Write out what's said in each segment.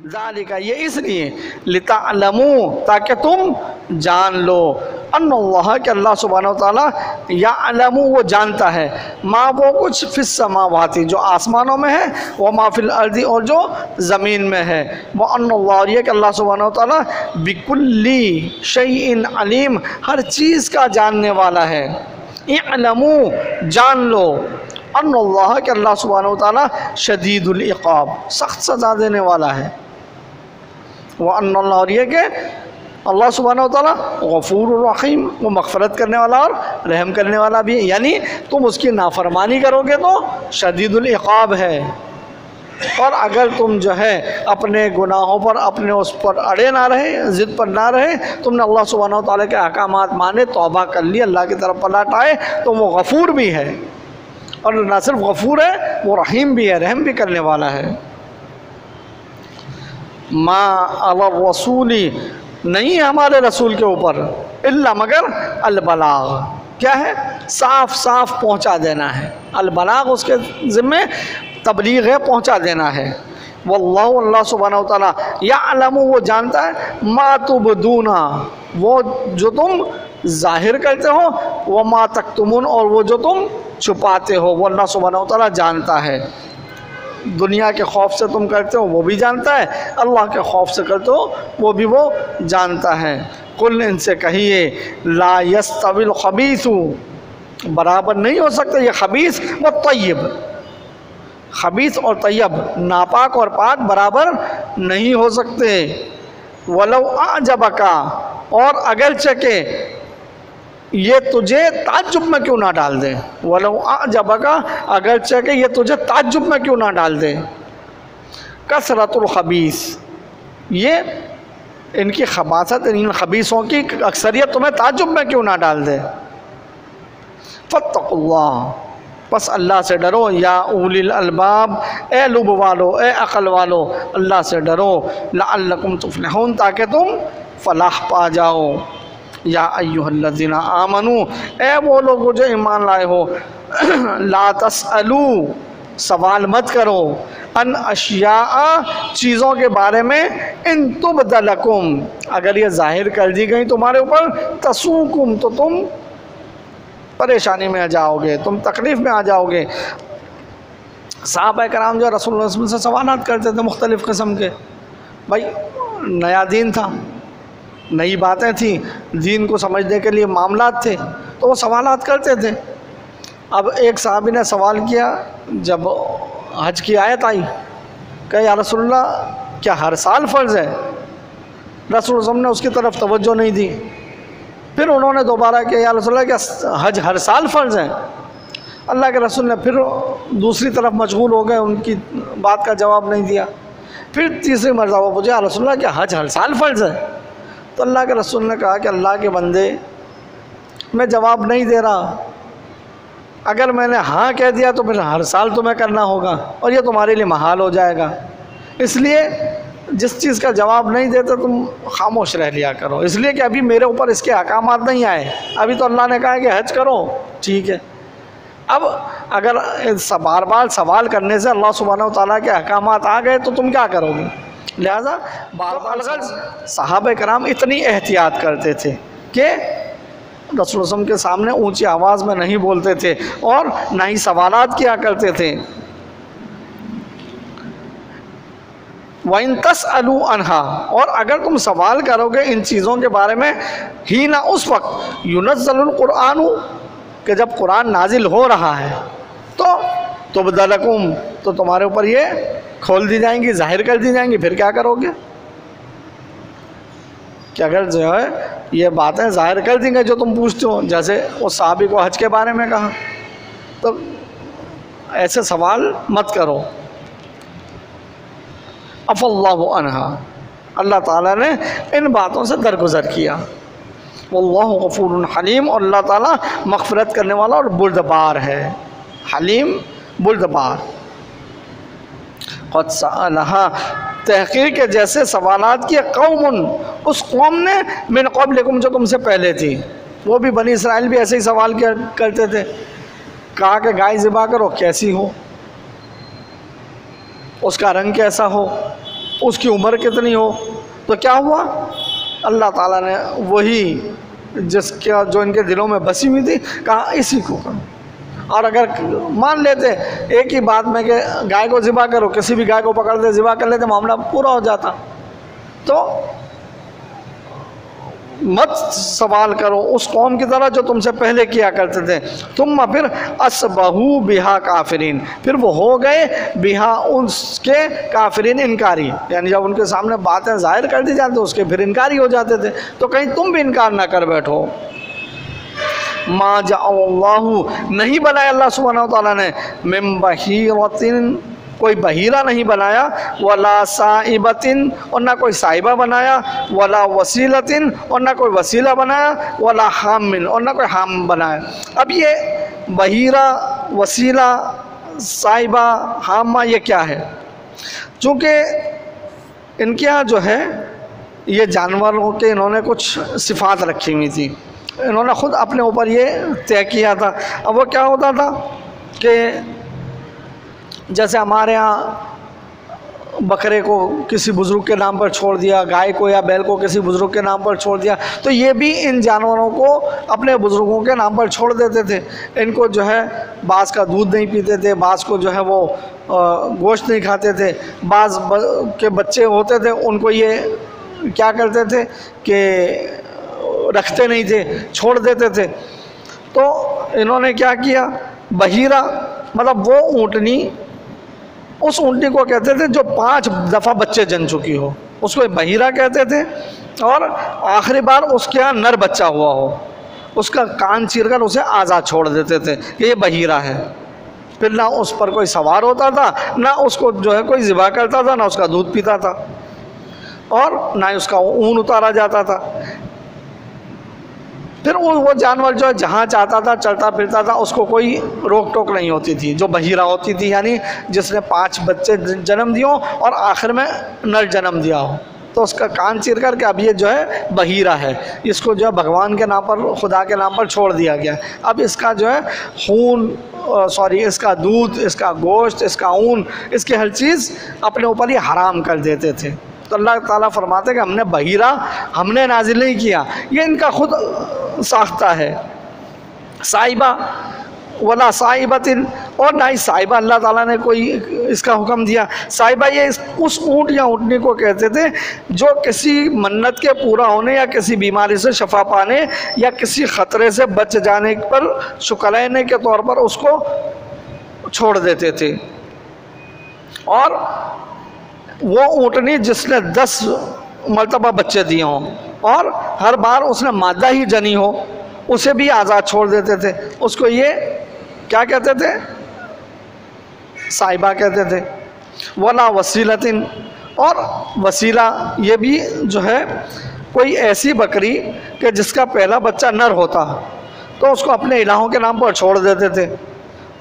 ज़ालिका, ये इसलिए, लिताअलमू, ताकि तुम जान लो, अन्नल्लाह, कि अल्लाह सुब्हानहु व तआला, याअलमू, वो जानता है, माँ वो कुछ, फिस समावाति, जो आसमानों में है, व मा फिल अर्दी, और जो ज़मीन में है, व अन्नल्लाह, और ये कि अल्लाह सुब्हानहु व तआला बिकुल्ली शैइन अलीम, हर चीज़ का जानने वाला है। इअलमू, जान लो, अन्नल्लाह, कि अल्लाह सुब्हानहु व तआला शदीदुल इक़ाब, सख्त सज़ा देने वाला है। वह अन्नल्लाह, और ये कि अल्लाह सुब्हानहु व तआला गफूरुर रहीम, वो मग़फ़िरत करने वाला और रहम करने वाला भी है। यानी तुम उसकी नाफरमानी करोगे तो शदीदुल इक़ाब है, और अगर तुम जो है अपने गुनाहों पर, अपने उस पर अड़े ना रहे, ज़िद पर ना रहे, तुमने अल्लाह सुब्हानहु व तआला के अहकामात माने, तौबा कर ली, अल्लाह की तरफ पलट आए, तो वो गफूर भी है, और न सिर्फ गफूर है, वो रहीम भी है, रहम भी करने वाला है। मा अला रसूली, नहीं हमारे रसूल के ऊपर, इल्ला, मगर, अल-बलाग, क्या है, साफ साफ पहुंचा देना है। अल-बलाग, उसके ज़िम्मे तबलीग है, पहुंचा देना है। वल्लाहु, अल्लाह सुब्हानहु व तआला, याअलमु, वो जानता है, मा तुबदूना, वो जो तुम ज़ाहिर करते हो, व मा तक्तुमून, और वो जो तुम छुपाते हो, वो अल्लाह सुब्हानहु व तआला जानता है। दुनिया के खौफ से तुम करते हो, वो भी जानता है, अल्लाह के खौफ से करते हो, वो भी वो जानता है। कुल, इनसे कहिए, ला यस्तविल खबीसु, बराबर नहीं हो सकता ये खबीस व तय्यब, खबीस और तय्यब, नापाक और पाक बराबर नहीं हो सकते। वलौ आजबका, और अगरचे के ये तुझे ताज्जुब में क्यों ना डाल दे, वलौ आजबका, अगरचे के ये तुझे ताज्जुब में क्यों ना डाल दे। कसरतुल खबीस, ये इनकी खबासत, इन खबीसों की अक्सरियत तुम्हें ताज्जुब में क्यों ना डाल दे। फत्तकुल्लाह, बस अल्लाह से डरो, या उलिल अलबाब, ए लुब वालो, ए अक़ल वालो, अल्लाह से डरो, लअल्लकुम तुफ़लिहून, ताकि तुम फलाह पा जाओ। या अय्युहल्लज़ीना आमनू, ए वो लोग जो ईमान लाए हो, ला तसअलू, सवाल मत करो, अन अशिया, चीज़ों के बारे में, इन तुबदलकुम, अगर ये ज़ाहिर कर दी गई तुम्हारे ऊपर, तसूकुम, तो तुम परेशानी में आ जाओगे, तुम तकलीफ़ में आ जाओगे। सहाबा कराम जो रसूलुल्लाह सल्लल्लाहु अलैहि वसल्लम से सवालात करते थे मुख्तलिफ़ किस्म के, भाई नया दीन था, नई बातें थी, दीन को समझने के लिए मामलात थे, तो वो सवालात करते थे। अब एक साहबी ने सवाल किया, जब हज की आयत आई, कहा या रसूलल्लाह, क्या हर साल फ़र्ज़ है। रसूल ने उसकी तरफ तवज्जो नहीं दी। फिर उन्होंने दोबारा किया, या रसूलल्लाह, क्या हज हर साल फ़र्ज़ है। अल्लाह के रसूल ने फिर दूसरी तरफ मशगूल हो गए, उनकी बात का जवाब नहीं दिया। फिर तीसरी मरतबा पूछा, या रसूलल्लाह, क्या हज हर साल फ़र्ज़ है। तो अल्लाह के रसूल ने कहा कि अल्लाह के बंदे, मैं जवाब नहीं दे रहा, अगर मैंने हाँ कह दिया तो फिर हर साल तुम्हें करना होगा, और ये तुम्हारे लिए महाल हो जाएगा। इसलिए जिस चीज़ का जवाब नहीं देते तुम खामोश रह लिया करो, इसलिए कि अभी मेरे ऊपर इसके अहकामात नहीं आए, अभी तो अल्लाह ने कहा है कि हज करो, ठीक है। अब अगर बार बार सवाल करने से अल्लाह सुब्हानहु व तआला के अहकामात आ गए तो तुम क्या करोगे। लिहाजा बार बार सहाबा कराम इतनी एहतियात करते थे कि रसूल सल्लल्लाहु के सामने ऊंची आवाज़ में नहीं बोलते थे, और ना ही सवालात किया करते थे। वइन तसअलू अन्हा, और अगर तुम सवाल करोगे इन चीज़ों के बारे में, ही ना उस वक्त युनज़्ज़लुल कुरान, कि जब कुरान नाजिल हो रहा है, तो तुबदलकुम, तो तुम्हारे ऊपर ये खोल दी जाएंगी, जाहिर कर दी जाएंगी, फिर क्या करोगे। कि अगर जो है ये बातें जाहिर कर दी गई जो तुम पूछते हो, जैसे उस साहबी को हज के बारे में कहा, तो ऐसे सवाल मत करो। अफ़ल्लाहु अन्हा, अल्लाह ताला ने इन बातों से दरगुजर किया। वल्लाहु गफूरुन हलीम, और अल्लाह ताला मग़फ़िरत करने वाला और बुर्दबार है। हलीम, बुर्दबार। क़द सअलहा, तहक़ीक़ के जैसे सवालात किए, कौमुन, उस कौम ने, मिन क़ब्लिकुम, जो तुमसे पहले थी, वो भी बनी इसराइल भी ऐसे ही सवाल करते थे। कहा कि गाय ज़िबा करो, कैसी हो, उसका रंग कैसा हो, उसकी उम्र कितनी हो। तो क्या हुआ, अल्लाह ताला ने वही जिसका जो इनके दिलों में बसी हुई थी कहा इसी को करो। और अगर मान लेते एक ही बात में कि गाय को ज़िबा करो, किसी भी गाय को पकड़ते ज़िबा कर लेते, मामला पूरा हो जाता। तो मत सवाल करो उस कौम की तरह जो तुमसे पहले किया करते थे। तुम फिर असबहू बिहा काफिरीन, फिर वो हो गए बिहा उसके काफिरीन, इनकारी, यानी जब उनके सामने बातें जाहिर कर दी जाती उसके फिर इनकारी हो जाते थे। तो कहीं तुम भी इनकार ना कर बैठो। मा जअल्लाहु, नहीं बनाया अल्लाह सुब्हानहु व तआला ने, मिन बहीरतिन, कोई बहीरा नहीं बनाया, वला साइबतिन, और ना कोई साइबा बनाया, वला वसीलतिन, और ना कोई वसीला बनाया, वला हामिन, और ना कोई हाम बनाया। अब ये बहीरा, वसीला, साइबा, हामा ये क्या है? चूँकि इनके यहाँ जो है ये जानवरों के इन्होंने कुछ सिफ़ात रखी हुई थी, इन्होंने ख़ुद अपने ऊपर ये तय किया था। अब वो क्या होता था कि जैसे हमारे यहाँ बकरे को किसी बुज़ुर्ग के नाम पर छोड़ दिया, गाय को या बैल को किसी बुज़ुर्ग के नाम पर छोड़ दिया, तो ये भी इन जानवरों को अपने बुज़ुर्गों के नाम पर छोड़ देते थे। इनको जो है बाज़ का दूध नहीं पीते थे, बाज़ को जो है वो गोश्त नहीं खाते थे, बाज़ के बच्चे होते थे उनको ये क्या करते थे कि रखते नहीं थे, छोड़ देते थे। तो इन्होंने क्या किया, बहीरा मतलब वो ऊँटनी, उस ऊँटनी को कहते थे जो 5 दफ़ा बच्चे जन चुकी हो, उसको बहीरा कहते थे। और आखिरी बार उसके यहाँ नर बच्चा हुआ हो, उसका कान चीरकर उसे आज़ाद छोड़ देते थे कि ये बहीरा है। फिर ना उस पर कोई सवार होता था, ना उसको जो है कोई ज़िबा करता था, ना उसका दूध पीता था, और ना ही उसका ऊन उतारा जाता था। फिर वो जानवर जो है जहाँ चाहता था चलता फिरता था, उसको कोई रोक टोक नहीं होती थी। जो बहीरा होती थी यानी जिसने 5 बच्चे जन्म दिए और आखिर में नर जन्म दिया हो, तो उसका कान चीर कर के अब ये जो है बहीरा है, इसको जो है भगवान के नाम पर, खुदा के नाम पर छोड़ दिया गया। अब इसका जो है इसका दूध, इसका गोश्त, इसका ऊन, इसकी हर चीज़ अपने ऊपर ही हराम कर देते थे। तो अल्लाह ताला फरमाते कि हमने बहीरा हमने नाजिल नहीं किया, ये इनका खुद साख्ता है। साइबा वला साइबतिन, और ना ही साइबा अल्लाह ताला ने कोई इसका हुक्म दिया। साइबा ये उस ऊँट या ऊँटनी को कहते थे जो किसी मन्नत के पूरा होने या किसी बीमारी से शफा पाने या किसी ख़तरे से बच जाने पर शुक्राने के तौर पर उसको छोड़ देते थे। और वो ऊँटनी जिसने 10 मरतबा बच्चे दिए हों और हर बार उसने मादा ही जनी हो, उसे भी आज़ाद छोड़ देते थे, उसको ये क्या कहते थे, साइबा कहते थे। वला वसीलतिन, और वसीला ये भी जो है कोई ऐसी बकरी कि जिसका पहला बच्चा नर होता तो उसको अपने इलाहों के नाम पर छोड़ देते थे,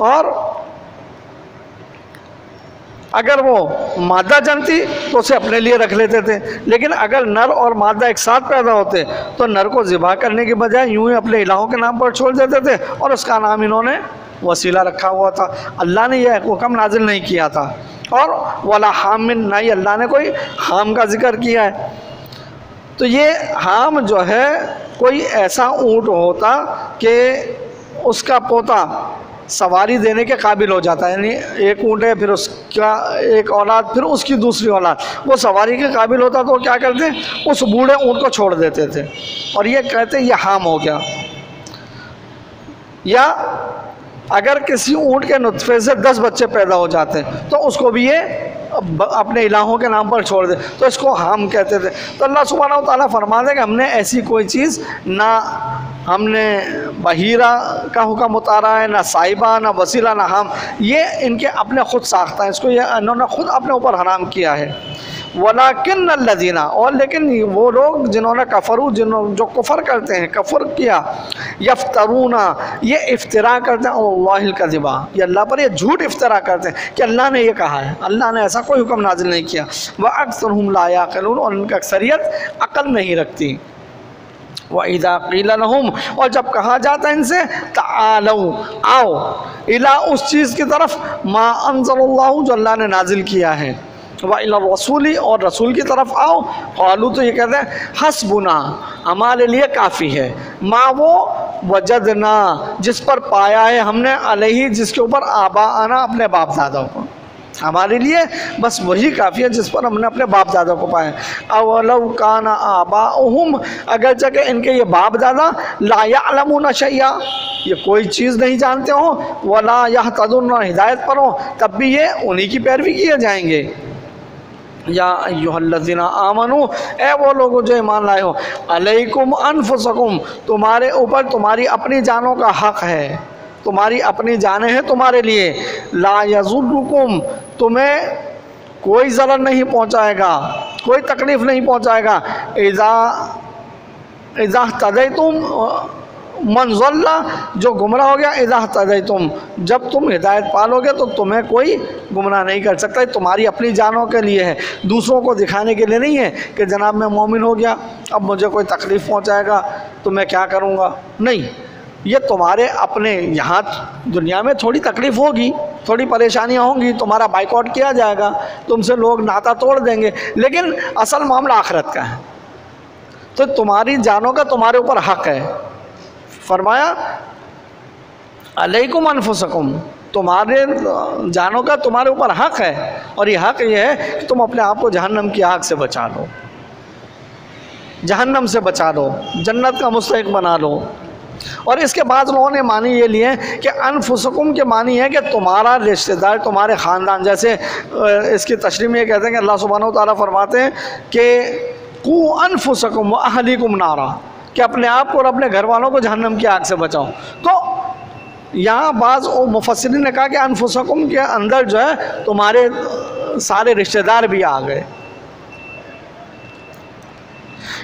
और अगर वो मादा जनती तो उसे अपने लिए रख लेते थे। लेकिन अगर नर और मादा एक साथ पैदा होते तो नर को ज़िबा करने के बजाय यूं ही अपने इलाहों के नाम पर छोड़ देते थे, और उसका नाम इन्होंने वसीला रखा हुआ था। अल्लाह ने यह हुक्म नाजिल नहीं किया था। और वला हामिन, ना ही अल्लाह ने कोई हाम का जिक्र किया है। तो ये हाम जो है कोई ऐसा ऊँट होता कि उसका पोता सवारी देने के काबिल हो जाता है, यानी एक ऊँट है, फिर उसका एक औलाद, फिर उसकी दूसरी औलाद, वो सवारी के काबिल होता तो क्या करते, उस बूढ़े ऊँट को छोड़ देते थे और ये कहते ये हाम हो गया। या अगर किसी ऊँट के नुत्फे से 10 बच्चे पैदा हो जाते तो उसको भी ये अपने इलाहों के नाम पर छोड़ दे, तो इसको हाम कहते थे। तो अल्लाह सुब्हानहु व तआला फरमाते कि हमने ऐसी कोई चीज़ ना हमने बहीरा का हुक्म उतारा है, ना साइबा, ना वसीला, ना हाम, ये इनके अपने ख़ुद साख्ता है, इसको ये इन्होंने ख़ुद अपने ऊपर हराम किया है। वलाकिन अल्लज़ीना, और लेकिन वो लोग जिन्होंने कफ़रू, जो कुफ़र करते हैं, कफ़र किया, यफ्तरूना, ये इफ्तिरा करते हैं, अल्लाहिल कज़िबा, ये अल्लाह पर ये झूठ इफ्तिरा करते हैं कि अल्लाह ने ये कहा है, अल्लाह ने ऐसा कोई हुक्म नाजिल नहीं किया। व अक्सरुहुम ला याक़िलून, और उनकी अक्सरियत अक़ल नहीं रखती। व इज़ा क़ीला लहुम, और जब कहा जाता है इनसे तालौ आओ, इला उस चीज़ की तरफ मा अंज़लल्लाहु जो अल्लाह ने नाजिल किया है, व इला रसूली और रसूल की तरफ आओ, क़ालू तो ये कहते हैं हस्बुना हमारे लिए काफ़ी है, माँ वो वजदना जिस पर पाया है हमने, अलैहि जिसके ऊपर आबा आना अपने बाप दादाओं को, हमारे लिए बस वही काफ़ी है जिस पर हमने अपने बाप दादा को पाया। अवलौ काना आबाउहुम, अगर जगह इनके ये बाप दादा ला यअलमूना शैया, ये कोई चीज़ नहीं जानते हो, वला यहतदून हिदायत पर हो, तब भी ये उन्हीं की पैरवी किए जाएंगे। या अय्युहल्लज़ीना आमनू, ए वो लोगों जो ईमान लाए हो, अलैकुम अनफुसकुम, तुम्हारे ऊपर तुम्हारी अपनी जानों का हक़ है, तुम्हारी अपनी जानें हैं तुम्हारे लिए, ला यज़ुर्रुकुम, तुम्हें कोई ज़रर नहीं पहुँचाएगा, कोई तकलीफ़ नहीं पहुँचाएगा, इज़ा तदैतुम मनज़ल्ला, जो गुमराह हो गया, इज़ा तदैतुम, जब तुम हिदायत पालोगे तो तुम्हें कोई गुमराह नहीं कर सकता। तुम्हारी अपनी जानों के लिए है, दूसरों को दिखाने के लिए नहीं है कि जनाब मैं मोमिन हो गया अब मुझे कोई तकलीफ़ पहुँचाएगा तो मैं क्या करूँगा, नहीं, ये तुम्हारे अपने यहाँ दुनिया में थोड़ी तकलीफ़ होगी, थोड़ी परेशानियाँ होंगी, तुम्हारा बाइकआउट किया जाएगा, तुमसे लोग नाता तोड़ देंगे, लेकिन असल मामला आखिरत का है। तो तुम्हारी जानों का तुम्हारे ऊपर हक़ है। फरमाया अलैकुम अनफुसकुम, तुम्हारे जानों का तुम्हारे ऊपर हक़ है, और ये हक़ ये है कि तुम अपने आप को जहन्नम की आग से बचा लो, जहन्नम से बचा लो, जन्नत का मुस्तहिक बना लो। और इसके बाद लोगों ने मानी ये लिए कि अनफुसकुम के मानी है कि तुम्हारा रिश्तेदार, तुम्हारे ख़ानदान, जैसे इसकी तशरीह में ये कहते हैं कि अल्लाह सुब्हानहू व तआला फरमाते हैं कि कू अनफुसकुम व अहलीकुम नारा, कि अपने आप को और अपने घर वालों को जहन्नम की आग से बचाओ। तो यहाँ बाज़ मुफस्सिरीन ने कहा कि अनफुसकुम के अंदर जो है तुम्हारे सारे रिश्तेदार भी आ गए।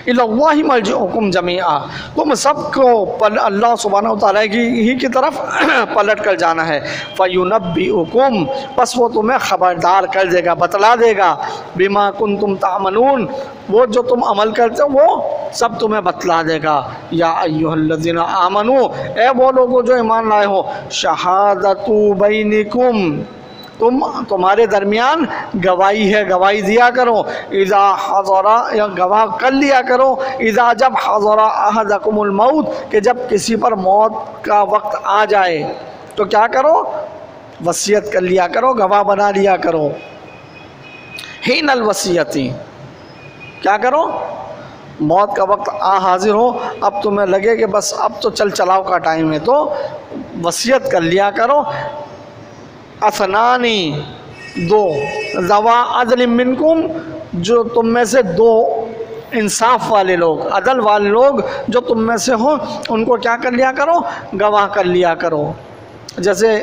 इल्लल्लाहि मर्जिउकुम जमीआ, तुम सबको अल्लाह सुब्हानहू व तआला ही की तरफ पलट कर जाना है। फ़युनब्बिउकुम, बस वो तुम्हें ख़बरदार कर देगा, बतला देगा, बिमा कुन्तुम तामलून, वो जो तुम अमल करते हो वो सब तुम्हें बतला देगा। या अय्युहल्लज़ीना आमनू, ए वो लोगों जो ईमान लाए हो, शहादतु बैनिकुम, तुम्हारे दरमियान गवाही है, गवाही दिया करो, इज़ा हज़रा, या गवाह कर लिया करो, इज़ा जब हज़रा अहदकुमुल मौत, कि जब किसी पर मौत का वक्त आ जाए तो क्या करो, वसीयत कर लिया करो, गवाह बना लिया करो। हिनल वसीयती, क्या करो, मौत का वक्त आ हाजिर हो, अब तुम्हें लगे कि बस अब तो चल चलाव का टाइम है, तो वसीयत कर लिया करो। असनानी, दो, ज़वा अदल मिनकुम, जो तुम में से दो इंसाफ वाले लोग, अदल वाले लोग जो तुम में से हो, उनको क्या कर लिया करो, गवाह कर लिया करो। जैसे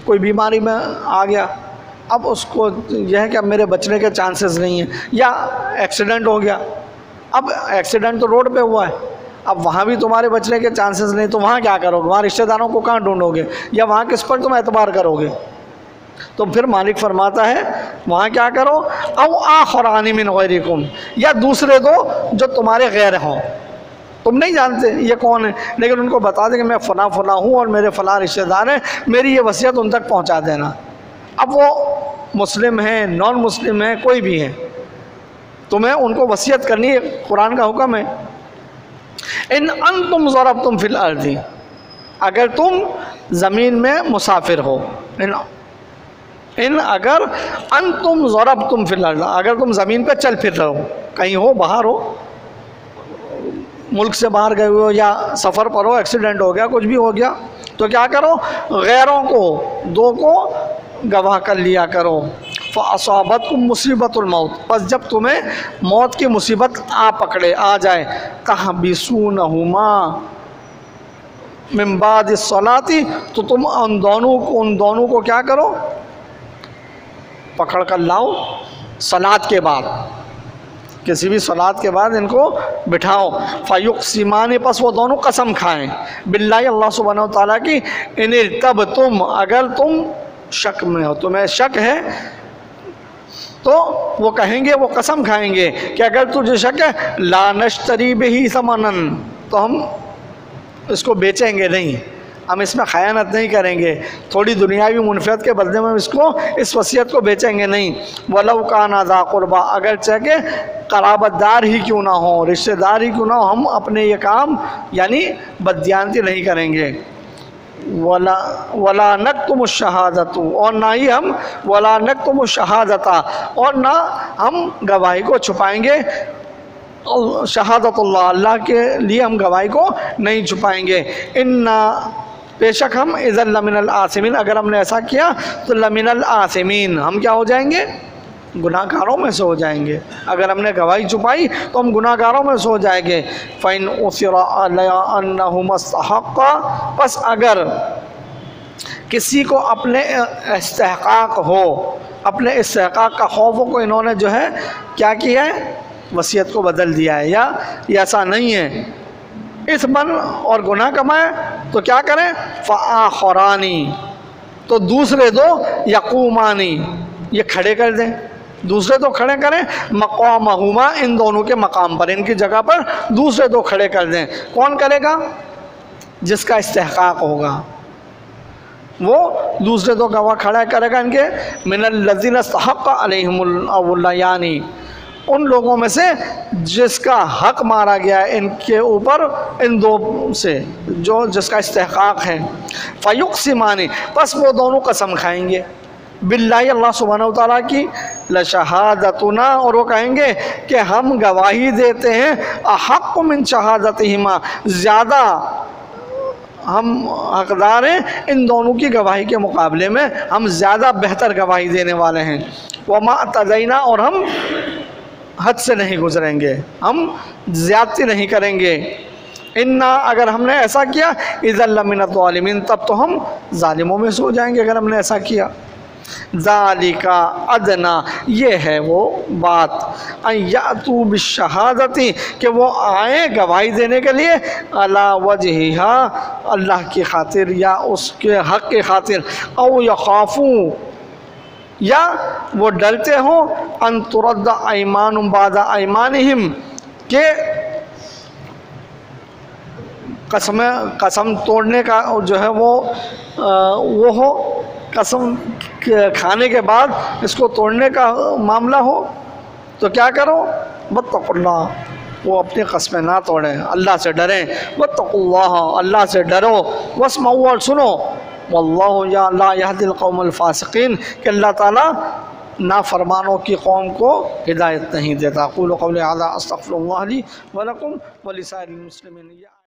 कोई बीमारी में आ गया, अब उसको यह है कि अब मेरे बचने के चांसेस नहीं हैं, या एक्सीडेंट हो गया, अब एक्सीडेंट तो रोड पे हुआ है, अब वहाँ भी तुम्हारे बचने के चांसेस नहीं, तो वहाँ क्या करोगे, वहाँ रिश्तेदारों को कहाँ ढूंढोगे, या वहाँ किस पर तुम एतबार करोगे। तो फिर मालिक फरमाता है वहाँ क्या करो, औ आखरानी मिन गैरिकुम, या दूसरे दो जो तुम्हारे गैर हों, तुम नहीं जानते ये कौन है, लेकिन उनको बता दें कि मैं फ़लाँ फ़लाँ हूँ और मेरे फ़लाँ रिश्तेदार हैं, मेरी ये वसीयत उन तक पहुँचा देना। अब वो मुस्लिम हैं, नॉन मुस्लिम हैं, कोई भी हैं, तुम्हें उनको वसीयत करनी है, कुरान का हुक्म है। इन अंतुम ज़रबतुम फिल अर्ज़ी, अगर तुम ज़मीन में मुसाफिर हो, इन अगर अंतुम ज़रबतुम फिल अर्ज़, अगर तुम ज़मीन पे चल फिर रहे हो, कहीं हो, बाहर हो, मुल्क से बाहर गए हो या सफ़र पर हो, एक्सीडेंट हो गया, कुछ भी हो गया, तो क्या करो, गैरों को, दो को गवाह कर लिया करो। फ़असाबतकुम मुसीबतुल मौत, बस जब तुम्हें मौत की मुसीबत आ पकड़े, आ जाए, तहबिसूनहुमा मिन बाद सलाती, तो तुम उन दोनों को क्या करो, पकड़ कर लाओ सलात के बाद, किसी भी सलात के बाद इनको बिठाओ। फ़युक़सिमानी, पस वो दोनों कसम खाएं, बिल्लाहि, अल्लाह सुब्हानहू व तआला की, इन तब तुम, अगर तुम शक में हो, तुम्हें शक है तो वो कहेंगे, वो कसम खाएंगे कि अगर तुझे शक है ला नश्तरी बिही समनन, तो हम इसको बेचेंगे नहीं, हम इसमें खयानत नहीं करेंगे, थोड़ी दुनियावी मुनफियत के बदले में इसको, इस वसीयत को बेचेंगे नहीं। वलौ काना ज़ा क़ुरबा, अगर चाहे कि क़राबतदार ही क्यों ना हो, रिश्तेदार ही क्यों ना हो, हम अपने ये काम यानी बददियानती नहीं करेंगे। वला नक्तुमु शहादतु, और ना ही हम वला नक्तुमु शहादता, और ना हम गवाही को छुपाएंगे, शहादतुल्लाह, अल्लाह के लिए हम गवाही को नहीं छुपाएंगे। इन्ना, बेशक हम इज़न लमिनल आसिमीन, अगर हमने ऐसा किया तो लमिनल आसिमीन, हम क्या हो जाएंगे, गुनाहगारों में से हो जाएंगे। अगर हमने गवाही छुपाई तो हम गुनाहगारों में से हो जाएंगे। फ़इन उसिरा अलैया अन्नहु मस्तहक़्क़ा, बस अगर किसी को अपने इस्तेहक़ाक़ हो, अपने इस्तेहक़ाक़ का खौफ हो, को इन्होंने जो है क्या किया है, वसीयत को बदल दिया है, या ऐसा नहीं है, इस मन और गुनाह कमाए, तो क्या करें, फ़आख़रानी, तो दूसरे दो, यक़ूमानी, ये खड़े कर दें, दूसरे दो खड़े करें, मक़ामहुमा, इन दोनों के मकाम पर, इनकी जगह पर दूसरे दो खड़े कर दें। कौन करेगा, जिसका इस्तेहक़ाक़ होगा, वो दूसरे दो गवाह खड़ा करेगा इनके, मिनल्लज़ीना इस्तहक़्क़ा अलैहिमुल अव्वल, यानी उन लोगों में से जिसका हक मारा गया है इनके ऊपर, इन दो से जो जिसका इस्तेहक़ाक़ है। फ़युक़सिमानी, बस वो दोनों कसम खाएंगे, बिल्लाहि, अल्लाह सुब्हानहु व तआला की, लशहादतुना, और वो कहेंगे कि हम गवाही देते हैं, अहक़्क़ु मिन शहादतिहिमा, ज़्यादा हम हकदार हैं इन दोनों की गवाही के मुकाबले में, हम ज़्यादा बेहतर गवाही देने वाले हैं। वमा तज़ैना, और हम हद से नहीं गुजरेंगे, हम ज़्यादती नहीं करेंगे। इन्ना, अगर हमने ऐसा किया, इज़ल लमिनज़ ज़ालिमीन, तब तो हम जालिमों में से हो जाएंगे अगर हमने ऐसा किया। ज़ालिका अदना, ये है वो बात, अन यातू बिश्शहादती, कि वो आए गवाही देने के लिए, अला वजहिहा, अल्लाह की खातिर या उसके हक़ की खातिर, औ यख़ाफ़ू, या वो डरते हो, अन तुरद्दा ऐमानुम बादा ऐमानिहिम, के कसम तोड़ने का जो है वो हो, कसम खाने के बाद इसको तोड़ने का मामला हो, तो क्या करो, वत्तक़ुल्लाह, वो अपनी कसमें ना तोड़ें, अल्लाह से डरें। वत्तक़ुल्लाह, अल्लाह से डरो। वस्मऊ, और सुनो, वल्लाहु ला यहदिल कौमल फ़ासिक़ीन, कि अल्लाह ताला नाफरमानों की कौम को हिदायत नहीं देता। क़ूलू क़ौली हाज़ा अस्तग़फ़िरुल्लाह ली व लकुम व लिसाइरिल मुस्लिमीन।